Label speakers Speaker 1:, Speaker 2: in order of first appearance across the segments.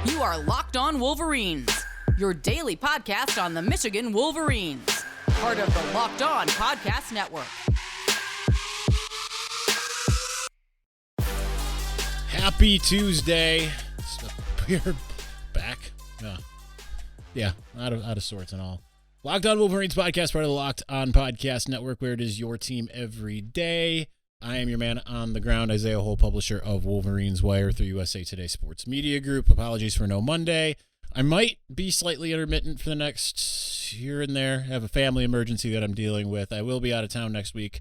Speaker 1: You are Locked On Wolverines, your daily podcast on the Michigan Wolverines, part of the Locked On Podcast Network.
Speaker 2: Happy Tuesday. We're back. Yeah, out of sorts and all. Locked On Wolverines podcast, part of the Locked On Podcast Network, where it is your team every day. I am your man on the ground, Isaiah Hole, publisher of Wolverines Wire through USA Today Sports Media Group. Apologies for no Monday. I might be slightly intermittent for the next here and there. I have a family emergency that I'm dealing with. I will be out of town next week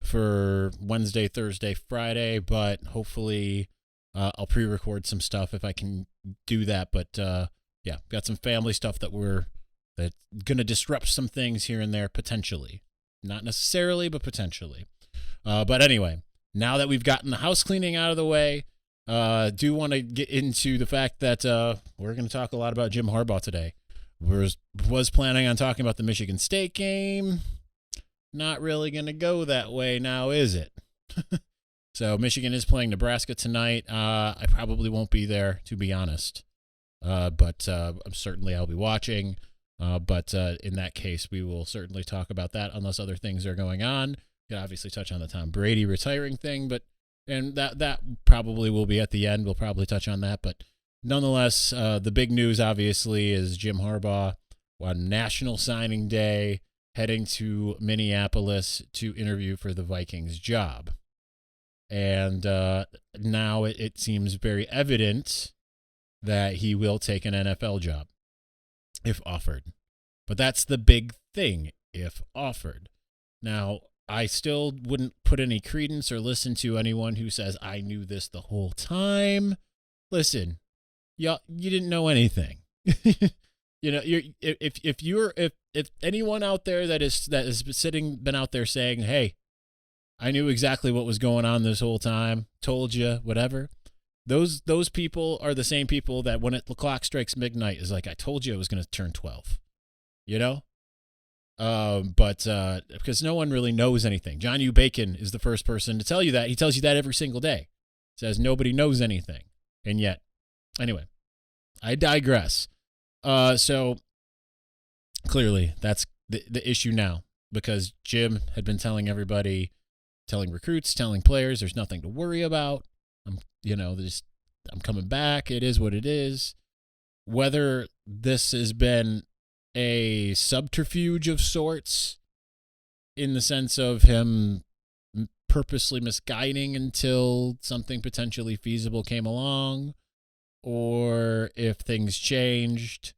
Speaker 2: for Wednesday, Thursday, Friday, but hopefully I'll pre-record some stuff if I can do that. But yeah, got some family stuff that's going to disrupt some things here and there potentially. Not necessarily, but potentially. But anyway, now that we've gotten the house cleaning out of the way, do want to get into the fact that we're going to talk a lot about Jim Harbaugh today. Was planning on talking about the Michigan State game. Not really going to go that way now, is it? So Michigan is playing Nebraska tonight. I probably won't be there, to be honest. But certainly I'll be watching. But in that case, we will certainly talk about that unless other things are going on. You can obviously touch on the Tom Brady retiring thing, and that probably will be at the end. We'll probably touch on that. But nonetheless, the big news, obviously, is Jim Harbaugh on National Signing Day heading to Minneapolis to interview for the Vikings job. And now it seems very evident that he will take an NFL job if offered. But that's the big thing, if offered. Now, I still wouldn't put any credence or listen to anyone who says, I knew this the whole time. Listen, you didn't know anything. You know, if anyone out there that is been out there saying, hey, I knew exactly what was going on this whole time, told you, whatever. Those people are the same people that when the clock strikes midnight is like, I told you I was going to turn 12, you know? But because no one really knows anything. John U. Bacon is the first person to tell you that. He tells you that every single day. Says nobody knows anything. And yet, anyway, I digress. So clearly that's the issue now, because Jim had been telling everybody, telling recruits, telling players, there's nothing to worry about. I'm coming back. It is what it is. Whether this has been a subterfuge of sorts in the sense of him purposely misguiding until something potentially feasible came along, or if things changed.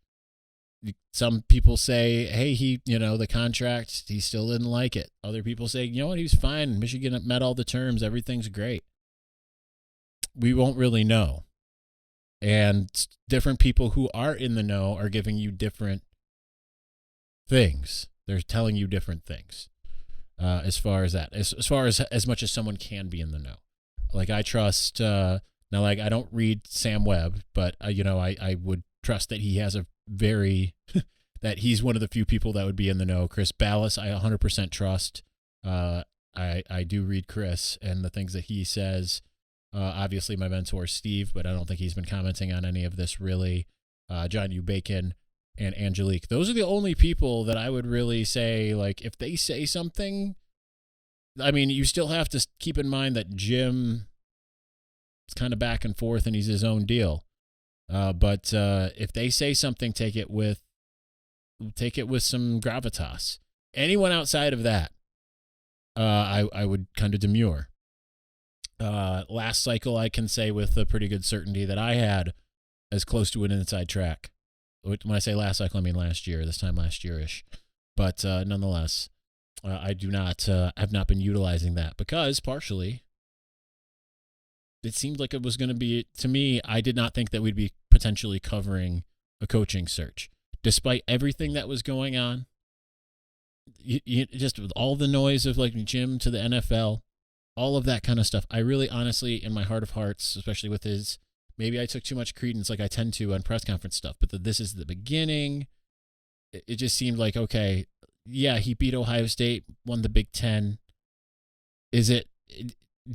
Speaker 2: Some people say, hey, the contract, he still didn't like it. Other people say, you know what, he was fine. Michigan met all the terms. Everything's great. We won't really know. And different people who are in the know are giving you different things. They're telling you different things as far as that. As far as much as someone can be in the know. Like I trust, now like I don't read Sam Webb, but I would trust that he has a very, that he's one of the few people that would be in the know. Chris Ballas, I 100% trust. I do read Chris and the things that he says. Obviously my mentor, Steve, but I don't think he's been commenting on any of this really. John U. Bacon and Angelique. Those are the only people that I would really say, like, if they say something, I mean, you still have to keep in mind that Jim is kind of back and forth and he's his own deal. But if they say something, take it with some gravitas. Anyone outside of that, I would kind of demur. Last cycle, I can say with a pretty good certainty that I had as close to an inside track. When I say last cycle, I mean last year, this time last year-ish. But nonetheless, I have not been utilizing that because partially it seemed like it was going to be, to me, I did not think that we'd be potentially covering a coaching search. Despite everything that was going on, just with all the noise of like Jim to the NFL, all of that kind of stuff, I really honestly, in my heart of hearts, especially with his, maybe I took too much credence like I tend to on press conference stuff, but this is the beginning. It just seemed like, okay, yeah, he beat Ohio State, won the Big Ten. Is it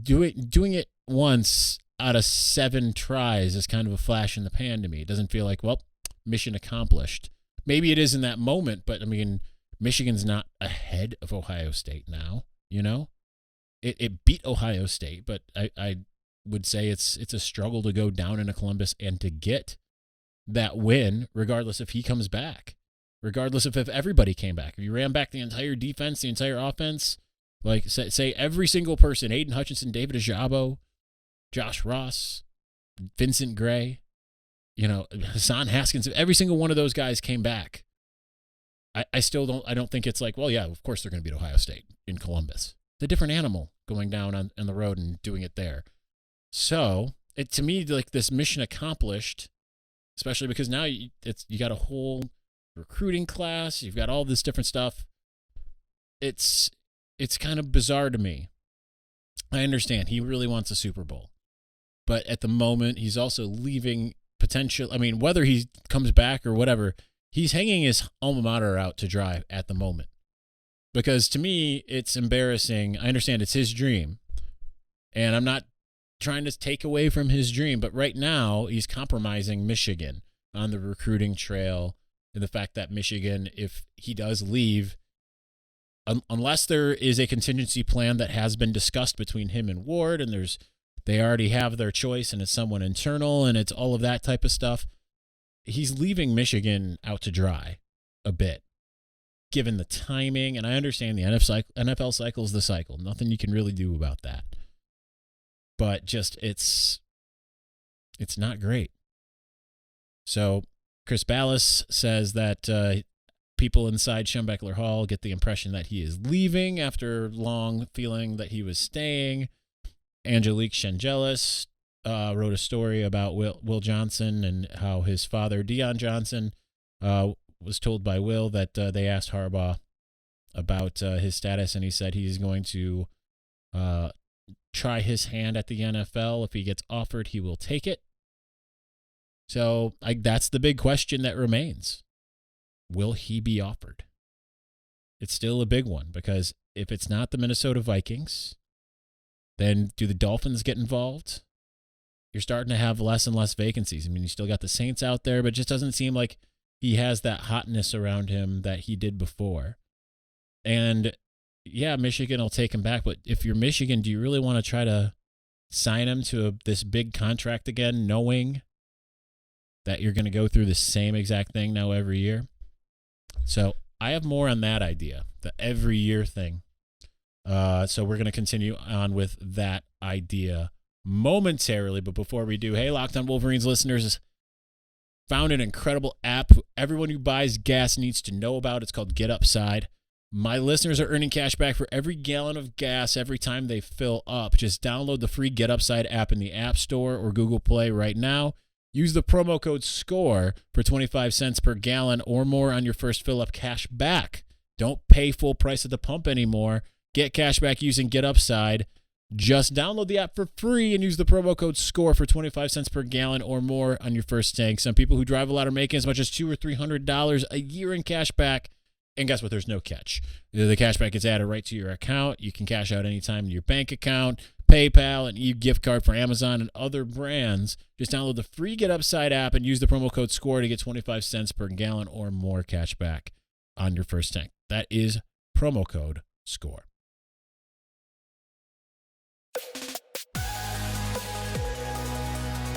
Speaker 2: doing it once? out of 7 tries is kind of a flash in the pan to me. It doesn't feel like, well, mission accomplished. Maybe it is in that moment, but I mean, Michigan's not ahead of Ohio State now, you know? It beat Ohio State, but I would say it's a struggle to go down into Columbus and to get that win, regardless if he comes back, regardless if everybody came back. If you ran back the entire defense, the entire offense, like say every single person, Aiden Hutchinson, David Ajabo, Josh Ross, Vincent Gray, Hassan Haskins, if every single one of those guys came back, I don't think it's like, well, yeah, of course they're going to beat Ohio State in Columbus. It's a different animal going down on the road and doing it there. So to me, like this mission accomplished, especially because now you got a whole recruiting class, you've got all this different stuff. It's kind of bizarre to me. I understand he really wants a Super Bowl, but at the moment he's also leaving potential. I mean, whether he comes back or whatever, he's hanging his alma mater out to dry at the moment. Because to me, it's embarrassing. I understand it's his dream, and I'm not trying to take away from his dream, but right now he's compromising Michigan on the recruiting trail, and the fact that Michigan, if he does leave, unless there is a contingency plan that has been discussed between him and Ward, and they already have their choice, and it's someone internal, and it's all of that type of stuff, he's leaving Michigan out to dry a bit, given the timing. And I understand the NFL cycle is the cycle. Nothing you can really do about that. But just it's not great. So Chris Ballas says that people inside Schembechler Hall get the impression that he is leaving after long feeling that he was staying. Angelique Shengelis wrote a story about Will Johnson and how his father, Deion Johnson, was told by Will that they asked Harbaugh about his status, and he said he's going to try his hand at the NFL. If he gets offered, he will take it. So that's the big question that remains. Will he be offered? It's still a big one, because if it's not the Minnesota Vikings, then do the Dolphins get involved? You're starting to have less and less vacancies. I mean, you still got the Saints out there, but it just doesn't seem like he has that hotness around him that he did before. And yeah, Michigan will take him back, but if you're Michigan, do you really want to try to sign him to this big contract again, knowing that you're going to go through the same exact thing now every year? So I have more on that idea, the every year thing. So we're going to continue on with that idea momentarily. But before we do, hey, Locked On Wolverines listeners, found an incredible app everyone who buys gas needs to know about. It's called Get Upside. My listeners are earning cash back for every gallon of gas every time they fill up. Just download the free Get Upside app in the App Store or Google Play right now. Use the promo code SCORE for 25 cents per gallon or more on your first fill up. Cash back. Don't pay full price at the pump anymore. Get cash back using Get Upside. Just download the app for free and use the promo code SCORE for 25 cents per gallon or more on your first tank. Some people who drive a lot are making as much as $200 or $300 a year in cash back. And guess what? There's no catch. The cash back gets added right to your account. You can cash out anytime in your bank account, PayPal, an e-gift card for Amazon and other brands. Just download the free Get Upside app and use the promo code SCORE to get 25 cents per gallon or more cash back on your first tank. That is promo code SCORE.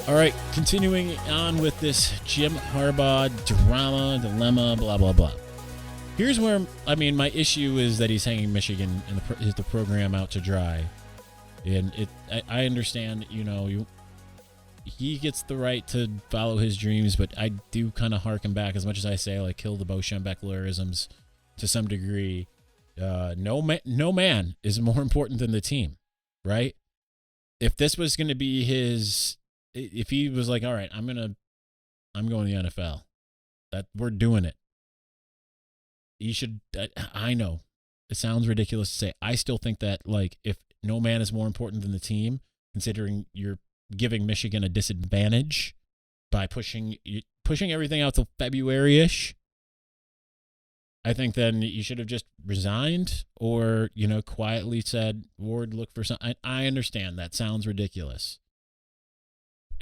Speaker 2: All right, continuing on with this Jim Harbaugh dilemma, blah, blah, blah. Here's where, my issue is that he's hanging Michigan and the program out to dry. And I understand, he gets the right to follow his dreams, but I do kind of harken back, as much as I say, like, kill the Bo Schembechlerisms to some degree. No man is more important than the team, right? If this was going to be if he was like, all right, I'm going to the NFL, that we're doing it. You should, I know it sounds ridiculous to say. I still think that, like, if no man is more important than the team, considering you're giving Michigan a disadvantage by pushing everything out till February-ish, I think then you should have just resigned or, quietly said, Ward, look for something. I understand that sounds ridiculous.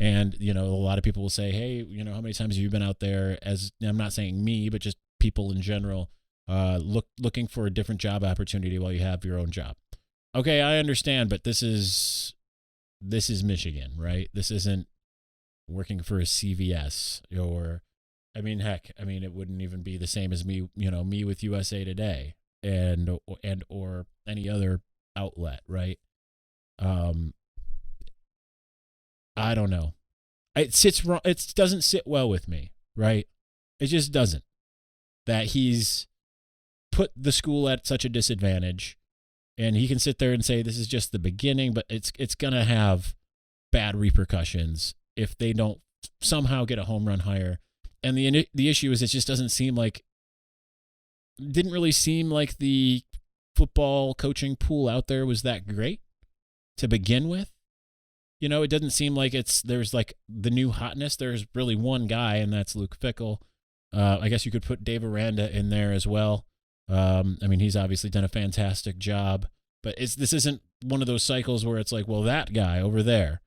Speaker 2: And, a lot of people will say, hey, how many times have you been out there I'm not saying me, but just people in general, looking for a different job opportunity while you have your own job. Okay, I understand, but this is Michigan, right? This isn't working for a CVS or, it wouldn't even be the same as me with USA Today or any other outlet, right? I don't know. It sits wrong. It doesn't sit well with me, right? It just doesn't. That he's put the school at such a disadvantage, and he can sit there and say this is just the beginning, but it's gonna have bad repercussions if they don't somehow get a home run hire. And the issue is it just didn't really seem like the football coaching pool out there was that great to begin with. It doesn't seem like there's like the new hotness. There's really one guy, and that's Luke Fickell. I guess you could put Dave Aranda in there as well. He's obviously done a fantastic job, but this isn't one of those cycles where it's like, well, that guy over there,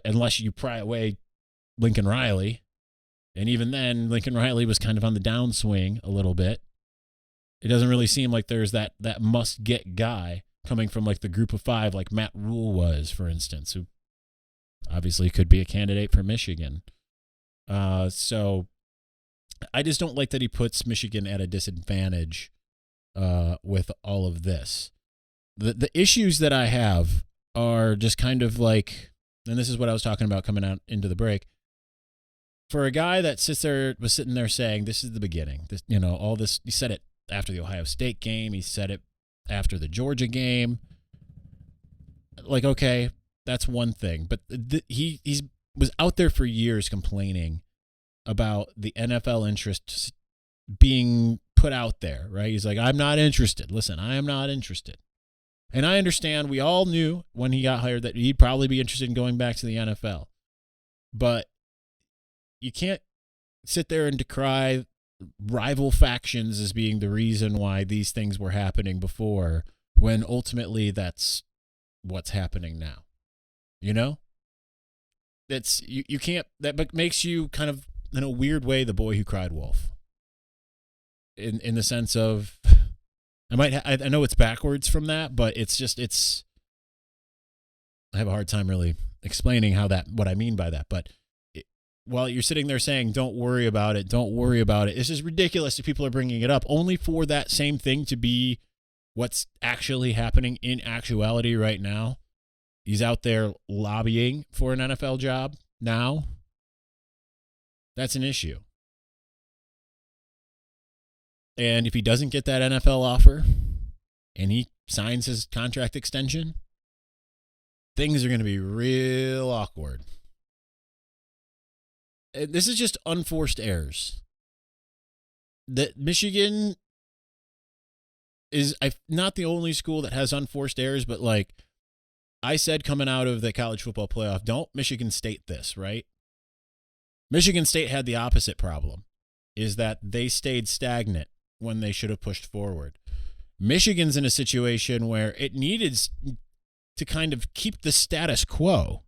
Speaker 2: unless you pry away Lincoln Riley. And even then, Lincoln Riley was kind of on the downswing a little bit. It doesn't really seem like there's that must-get guy coming from like the group of five, like Matt Rule was, for instance, who obviously could be a candidate for Michigan. So I just don't like that he puts Michigan at a disadvantage with all of this. The issues that I have are just kind of like, and this is what I was talking about coming out into the break. For a guy that was sitting there saying, this is the beginning, this, all this, he said it after the Ohio State game. He said it after the Georgia game. Like, okay, that's one thing. But he was out there for years complaining about the NFL interest being put out there, right? He's like, I'm not interested. Listen, I am not interested. And I understand we all knew when he got hired that he'd probably be interested in going back to the NFL. But you can't sit there and decry rival factions as being the reason why these things were happening before, when ultimately that's what's happening now. That's you can't, that makes you kind of, in a weird way, the boy who cried wolf. In the sense of, I know it's backwards from that, but it's I have a hard time really explaining what I mean by that. But while you're sitting there saying, don't worry about it, it's just ridiculous if people are bringing it up only for that same thing to be what's actually happening in actuality right now. He's out there lobbying for an NFL job now. That's an issue. And if he doesn't get that NFL offer and he signs his contract extension, things are going to be real awkward. This is just unforced errors. That Michigan is not the only school that has unforced errors, but like I said coming out of the college football playoff, don't Michigan State this, right? Michigan State had the opposite problem, is that they stayed stagnant when they should have pushed forward. Michigan's in a situation where it needed to kind of keep the status quo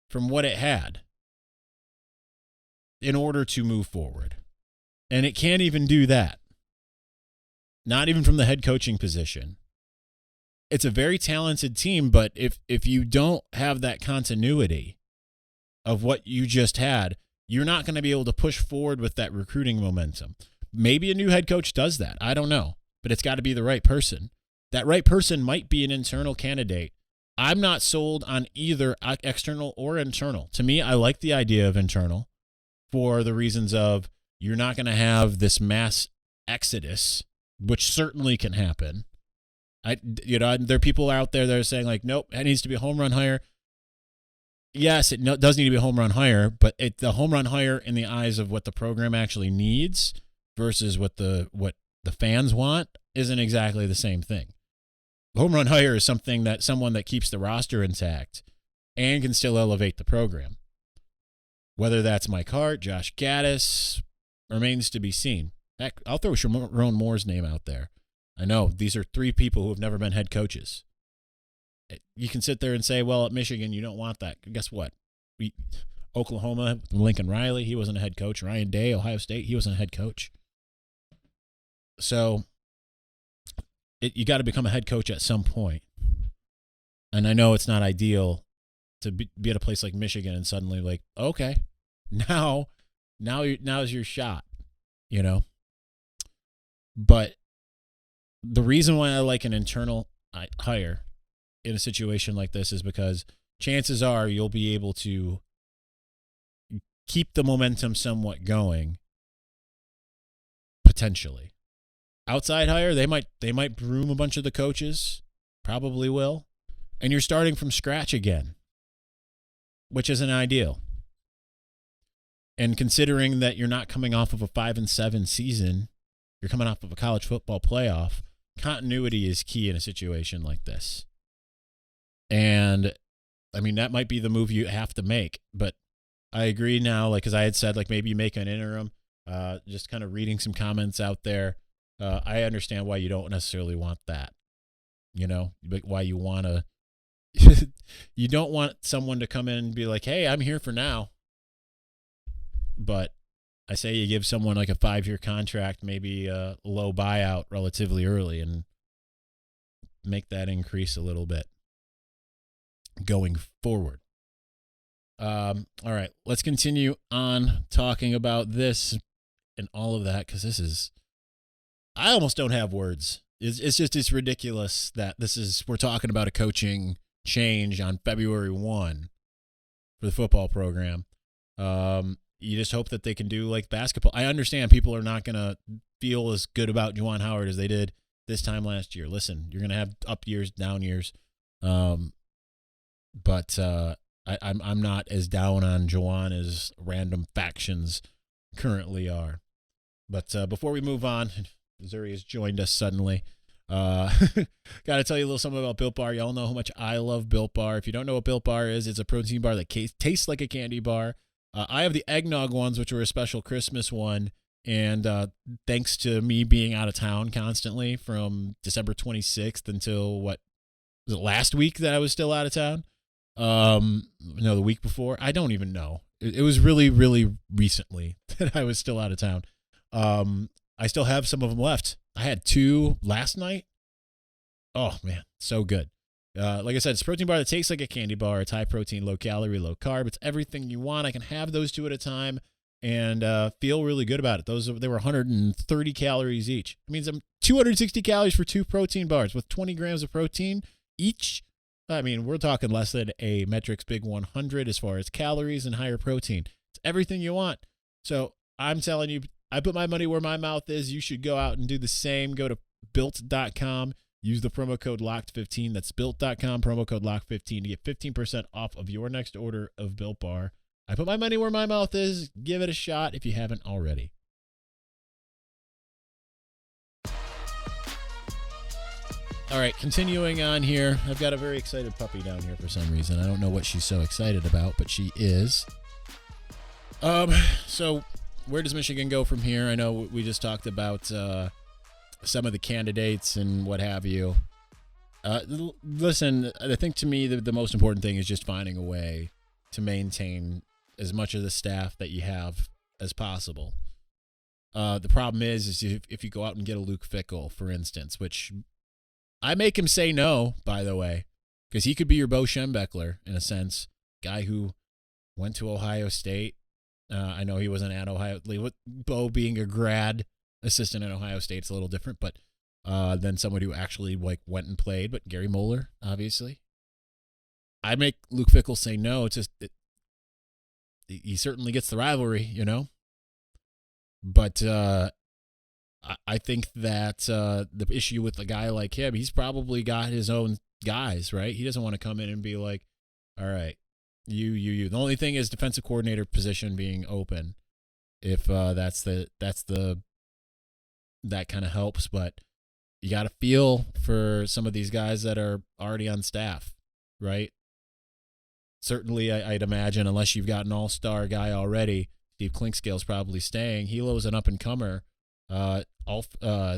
Speaker 2: from what it had in order to move forward. And it can't even do that. Not even from the head coaching position. It's a very talented team, but if you don't have that continuity of what you just had, you're not going to be able to push forward with that recruiting momentum. Maybe a new head coach does that. I don't know. But it's got to be the right person. That right person might be an internal candidate. I'm not sold on either external or internal. To me, I like the idea of internal for the reasons of you're not going to have this mass exodus, which certainly can happen. There are people out there that are saying like, nope, it needs to be a home run hire. Yes, it does need to be a home run hire, but the home run hire in the eyes of what the program actually needs versus what the fans want isn't exactly the same thing. Home run hire is someone that keeps the roster intact and can still elevate the program. Whether that's Mike Hart, Josh Gaddis, remains to be seen. Heck, I'll throw Sharon Moore's name out there. I know these are three people who have never been head coaches. You can sit there and say, well, at Michigan, you don't want that. Guess what? Oklahoma, Lincoln Riley, he wasn't a head coach. Ryan Day, Ohio State, he wasn't a head coach. So you got to become a head coach at some point. And I know it's not ideal to be at a place like Michigan and suddenly like, okay, now's your shot, you know. But the reason why I like an internal hire in a situation like this is because chances are you'll be able to keep the momentum somewhat going. Potentially, outside hire, they might broom a bunch of the coaches, probably will, and you're starting from scratch again, which isn't ideal. And considering that you're not coming off of a 5-7 season, you're coming off of a college football playoff, continuity is key in a situation like this. And I mean, that might be the move you have to make, but I agree now, like, because I had said, like, maybe you make an interim, just kind of reading some comments out there. I understand why you don't necessarily want that, you know, why you want to, you don't want someone to come in and be like, hey, I'm here for now. But I say you give someone like a 5-year contract, maybe a low buyout relatively early and make that increase a little bit going forward. All right, let's continue on talking about this and all of that, because I almost don't have words. It's ridiculous that we're talking about a coaching change on February 1 for the football program. You just hope that they can do like basketball. I understand people are not going to feel as good about Juwan Howard as they did this time last year. Listen, you're going to have up years, down years. But I'm not as down on Juwan as random factions currently are. But before we move on, Missouri has joined us suddenly. Got to tell you a little something about Built Bar. Y'all know how much I love Built Bar. If you don't know what Built Bar is, it's a protein bar that tastes like a candy bar. I have the eggnog ones, which were a special Christmas one. And thanks to me being out of town constantly from December 26th until was it last week that I was still out of town? No, the week before. I don't even know. It was really, really recently that I was still out of town. I still have some of them left. I had 2 last night. Oh man, so good. Like I said, it's a protein bar that tastes like a candy bar. It's high protein, low calorie, low carb. It's everything you want. I can have those 2 at a time and feel really good about it. They were 130 calories each. It means I'm 260 calories for 2 protein bars with 20 grams of protein each. I mean, we're talking less than a Metrics Big 100 as far as calories and higher protein. It's everything you want. So I'm telling you, I put my money where my mouth is. You should go out and do the same. Go to Built.com. Use the promo code LOCKED15. That's Built.com, promo code LOCKED15 to get 15% off of your next order of Built Bar. I put my money where my mouth is. Give it a shot if you haven't already. All right, continuing on here. I've got a very excited puppy down here for some reason. I don't know what she's so excited about, but she is. So where does Michigan go from here? I know we just talked about some of the candidates and what have you. Listen, I think to me the most important thing is just finding a way to maintain as much of the staff that you have as possible. The problem is if you go out and get a Luke Fickell, for instance, which I make him say no, by the way, because he could be your Bo Schembechler in a sense, guy who went to Ohio State. I know he wasn't at Ohio. Bo being a grad assistant at Ohio State, it's a little different, but than somebody who actually went and played. But Gary Moeller, obviously, I make Luke Fickell say no. It's just he certainly gets the rivalry, you know. But I think that the issue with a guy like him, he's probably got his own guys, right? He doesn't want to come in and be like, all right, you. The only thing is defensive coordinator position being open. If that kind of helps, but you got to feel for some of these guys that are already on staff, right? Certainly, I'd imagine, unless you've got an all-star guy already, Steve Clinkscale's probably staying. Hilo's an up-and-comer. And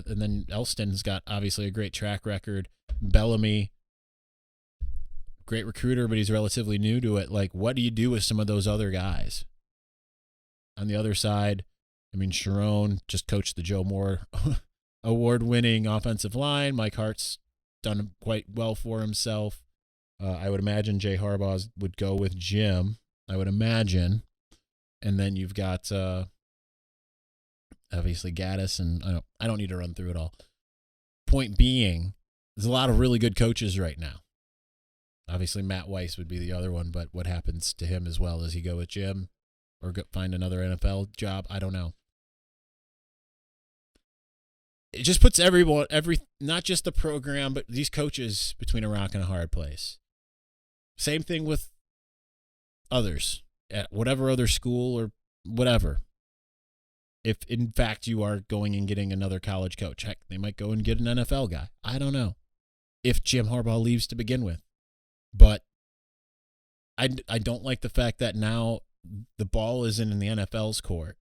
Speaker 2: then Elston's got obviously a great track record. Bellamy, great recruiter, but he's relatively new to it. Like, what do you do with some of those other guys? On the other side, I mean, Sharon just coached the Joe Moore award-winning offensive line. Mike Hart's done quite well for himself. I would imagine Jay Harbaugh would go with Jim. I would imagine. And then you've got obviously Gaddis, and I don't need to run through it all. Point being, there's a lot of really good coaches right now. Obviously, Matt Weiss would be the other one, but what happens to him as well? Does he go with Jim or find another NFL job? I don't know. It just puts everyone, not just the program, but these coaches between a rock and a hard place. Same thing with others at whatever other school or whatever. If, in fact, you are going and getting another college coach, heck, they might go and get an NFL guy. I don't know if Jim Harbaugh leaves to begin with. But I don't like the fact that now the ball isn't in the NFL's court,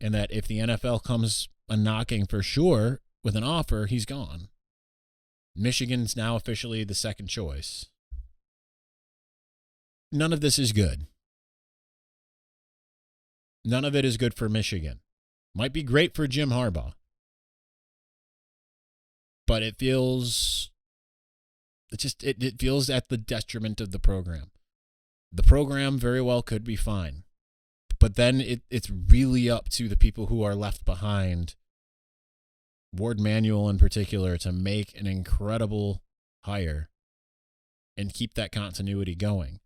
Speaker 2: and that if the NFL comes a knocking for sure with an offer, he's gone. Michigan's now officially the second choice. None of this is good. None of it is good for Michigan. Might be great for Jim Harbaugh. But it feels at the detriment of the program. The program very well could be fine. But then it's really up to the people who are left behind, Ward Manuel in particular, to make an incredible hire and keep that continuity going.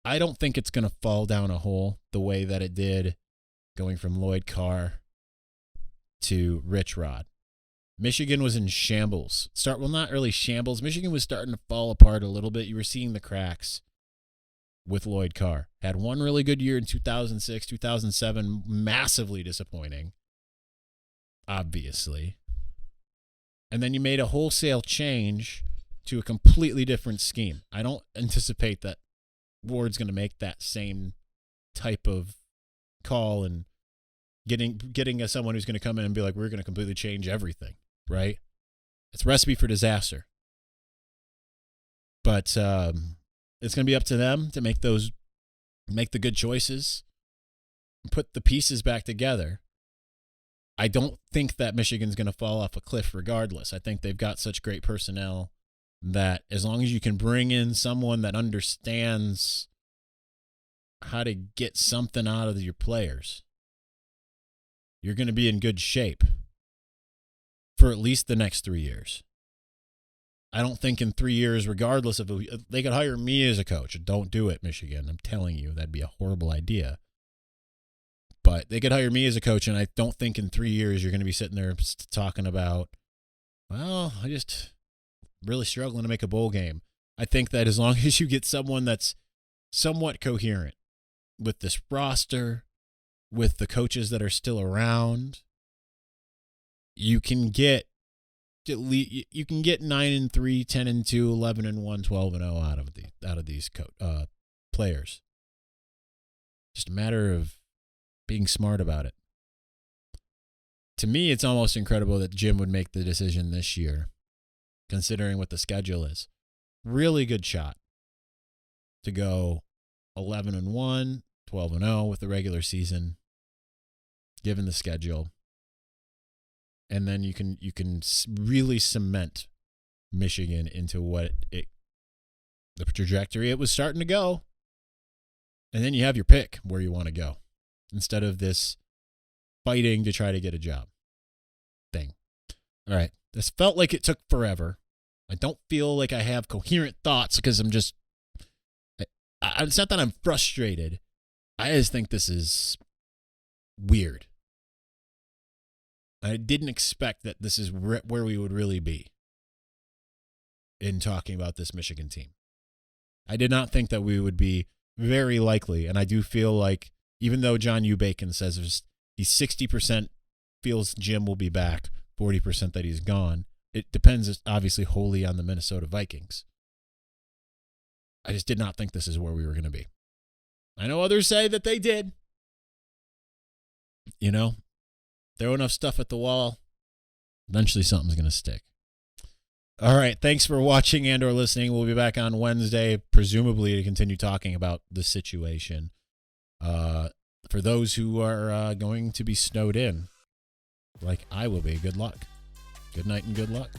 Speaker 2: I don't think it's going to fall down a hole the way that it did going from Lloyd Carr to Rich Rod. Michigan was in shambles. Not really shambles. Michigan was starting to fall apart a little bit. You were seeing the cracks with Lloyd Carr. Had one really good year in 2006, 2007, massively disappointing, obviously. And then you made a wholesale change to a completely different scheme. I don't anticipate that Ward's going to make that same type of call and getting someone who's going to come in and be like, we're going to completely change everything, right? It's a recipe for disaster. But it's going to be up to them to make the good choices, and put the pieces back together. I don't think that Michigan's going to fall off a cliff regardless. I think they've got such great personnel that as long as you can bring in someone that understands how to get something out of your players, you're going to be in good shape for at least the next 3 years. I don't think in 3 years, regardless of they could hire me as a coach. Don't do it, Michigan. I'm telling you, that'd be a horrible idea. But they could hire me as a coach, and I don't think in 3 years you're going to be sitting there talking about, well, I just really struggling to make a bowl game. I think that as long as you get someone that's somewhat coherent with this roster, with the coaches that are still around, you can get 9-3, 10-2, 11-1, 12-0 out of these players. Just a matter of being smart about it. To me, it's almost incredible that Jim would make the decision this year, considering what the schedule is. Really good shot to go 11-1, 12-0 with the regular season, given the schedule. And then you can really cement Michigan into the trajectory it was starting to go. And then you have your pick where you want to go, instead of this fighting to try to get a job thing. All right. This felt like it took forever. I don't feel like I have coherent thoughts because it's not that I'm frustrated. I just think this is weird. I didn't expect that this is where we would really be in talking about this Michigan team. I did not think that we would be very likely, and I do feel like, even though John U. Bacon says he's 60% feels Jim will be back, 40% that he's gone, it depends obviously wholly on the Minnesota Vikings. I just did not think this is where we were going to be. I know others say that they did. Throw enough stuff at the wall, eventually something's going to stick. All right. Thanks for watching and or listening. We'll be back on Wednesday, presumably to continue talking about the situation. For those who are going to be snowed in, like I will be, good luck. Good night and good luck.